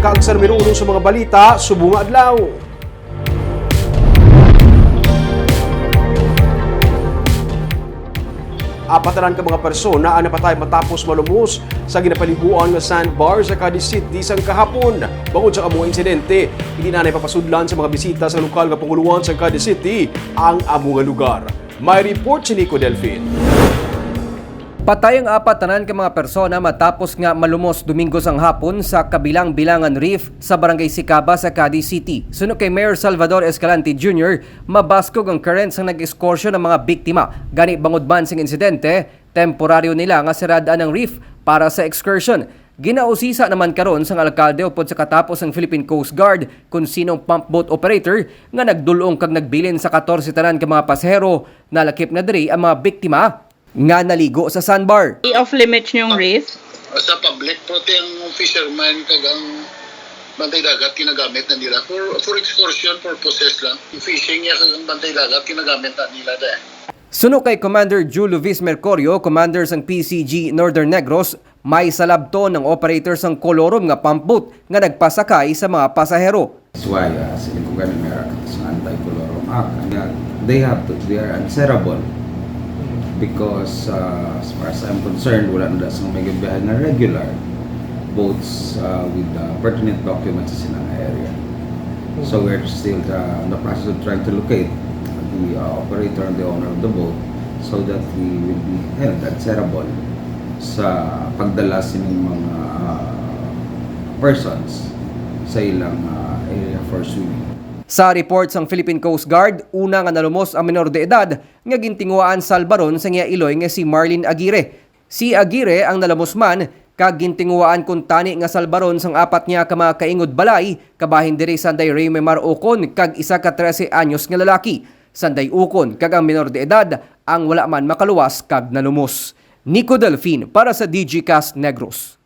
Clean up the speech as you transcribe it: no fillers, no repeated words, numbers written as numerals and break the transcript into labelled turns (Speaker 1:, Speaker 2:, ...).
Speaker 1: Kag sa numero 1 sa mga balita, subong adlaw. Apatanan ka mga persona ang napatay matapos malumos sa ginapaliguan nga sandbar sa Cadiz City sang kahapon. Bangod sa among insidente, hindi na napapasudlan sa mga bisita sa lokal nga panguluan sa Cadiz City ang among nga lugar. May report si Nico Delfin.
Speaker 2: Patay ang apatanan ka mga persona matapos nga malumos Domingo sang hapon sa kabilang bilangan reef sa Barangay Sicaba sa Cadiz City. Suno kay Mayor Salvador Escalante Jr., mabaskog ang current sang nag-excorsyon ng mga biktima. Gani bangod man sing insidente, temporaryo nila nga siradaan ang reef para sa excursion. Ginausisa naman karon sang alkalde upod sa katapos ang Philippine Coast Guard kung sinong pump boat operator nga nagdulong kag nagbilin sa 14 tanan ka mga pasahero. Nalakip na diri ang mga biktima nga naligo sa sandbar.
Speaker 3: Off limits yung reef.
Speaker 4: Sa public, prote ang fisherman kagang bantay dagat kinagamit na nila for excursion purposes lang. Yung fishing niya kagang bantay dagat kinagamit na nila dahil.
Speaker 2: Suno kay Commander Julio Luis Mercurio, commander sang PCG Northern Negros, may salabto ng operator sang Colorum nga pump boat nga nagpasakay sa mga pasahero.
Speaker 5: That's why sila ko ganun sa anti-Colorum Act. They are answerable. Because as far as I'm concerned, wala na sa may gabihan na regular boats with pertinent documents sa sinang area. So we're still in the process of trying to locate the operator and the owner of the boat so that we will be held answerable sa pagdala sa mga persons sa ilang area for swimming.
Speaker 2: Sa report sang Philippine Coast Guard, una nga nalumos ang menor de edad nga gintinguaan sa Albaron sa nga Iloy nga si Marlene Aguirre. Si Aguirre ang nalumos man kag gintinguaan kun tani nga Salbaron sang apat niya ka mga kaingod balay kabahin diri sanday Reyme Mar Ocon kag isa ka 13 anyos nga lalaki. Sanday Ocon kag ang menor de edad ang wala man makaluwas kag nalumos. Nico Delfin para sa DGCast Negros.